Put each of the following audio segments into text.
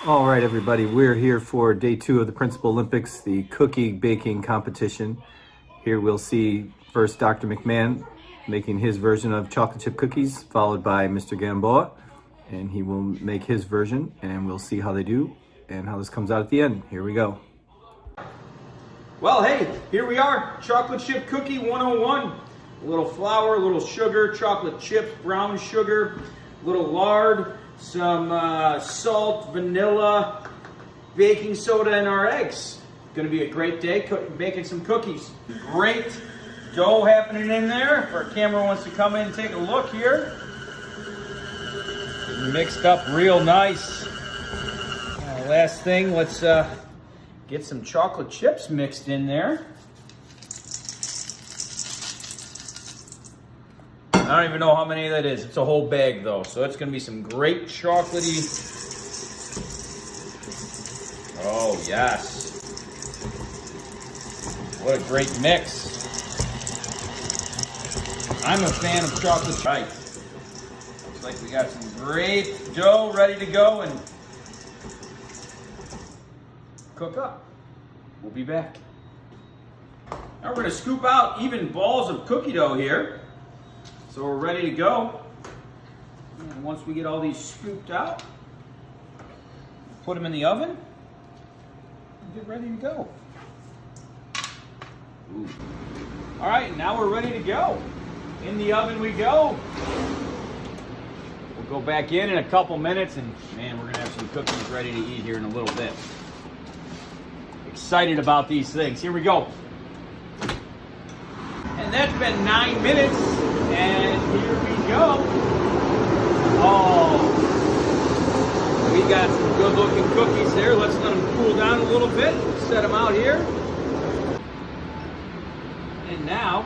All right, everybody, we're here for day 2 of the Principal Olympics, the cookie baking competition. Here we'll see first Dr. McMahon making his version of chocolate chip cookies, followed by Mr. Gamboa, and he will make his version, and we'll see how they do and how this comes out at the end. Here we go. Well, hey, here we are, chocolate chip cookie 101. A little flour, a little sugar, chocolate chips, brown sugar, a little lard, some salt, vanilla, baking soda, and our eggs. Gonna be a great day baking some cookies. Great dough happening in there. If our camera wants to come in and take a look here. Mixed up real nice. Last thing, let's get some chocolate chips mixed in there. I don't even know how many that is. It's a whole bag though, so it's gonna be some great chocolatey. Oh yes. What a great mix. I'm a fan of chocolate chip. Looks like we got some great dough ready to go and cook up. We'll be back. Now we're gonna scoop out even balls of cookie dough here. So we're ready to go. And once we get all these scooped out, put them in the oven and get ready to go. Ooh. All right, now we're ready to go. In the oven we go. We'll go back in a couple minutes and man, we're gonna have some cookies ready to eat here in a little bit. Excited about these things. Here we go. And that's been 9 minutes. And here we go. Oh, we got some good looking cookies there. Let's let them cool down a little bit. Set them out here. And now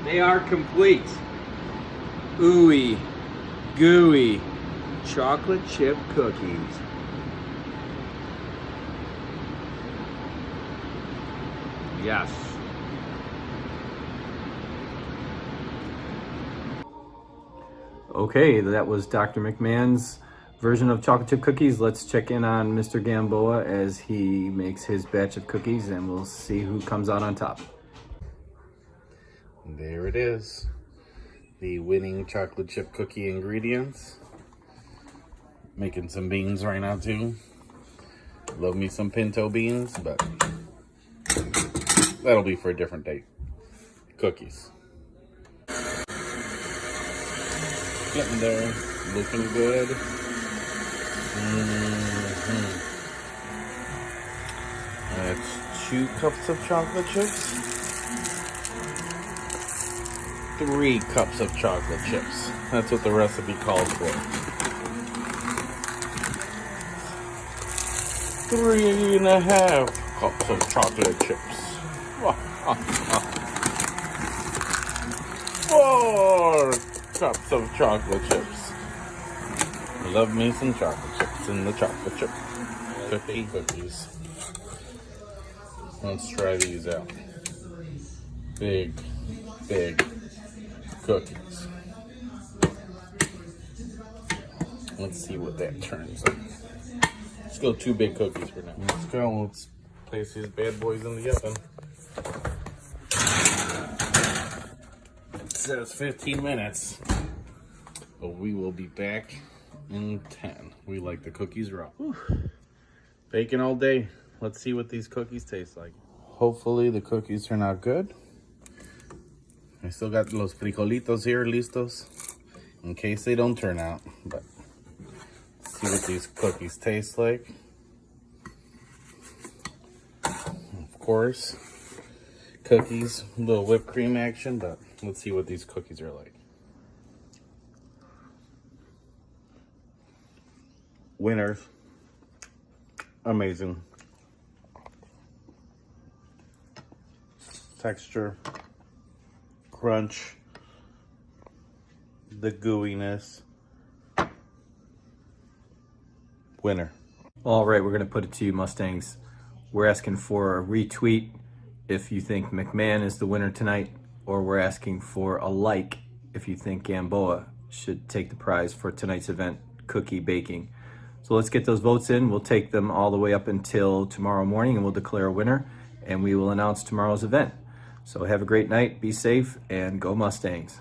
they are complete. Ooey, gooey chocolate chip cookies. Yes. Okay, that was Dr. McMahon's version of chocolate chip cookies. Let's check in on Mr. Gamboa as he makes his batch of cookies and we'll see who comes out on top. There it is. The winning chocolate chip cookie ingredients. Making some beans right now too. Love me some pinto beans, but that'll be for a different date. Cookies. Getting there, looking good. That's 2 cups of chocolate chips. 3 cups of chocolate chips. That's what the recipe calls for. 3.5 cups of chocolate chips. 4 cups of chocolate chips. Love me some chocolate chips in the chocolate chip cookies. Let's try these out. Big cookies. Let's see what that turns out. Let's go 2 big cookies for now. Let's go. Let's place these bad boys in the oven. It says 15 minutes, but we will be back in 10. We like the cookies raw. Whew. Baking all day. Let's see what these cookies taste like. Hopefully the cookies turn out good. I still got los frijolitos here listos in case they don't turn out, but let's see what these cookies taste like. Of course, cookies, a little whipped cream action, but let's see what these cookies are like. Winners. Amazing. Texture. Crunch. The gooiness. Winner. All right, we're going to put it to you, Mustangs. We're asking for a retweet if you think McMahon is the winner tonight, or we're asking for a like if you think Gamboa should take the prize for tonight's event, cookie baking. So let's get those votes in. We'll take them all the way up until tomorrow morning, and we'll declare a winner, and we will announce tomorrow's event. So have a great night, be safe, and go Mustangs.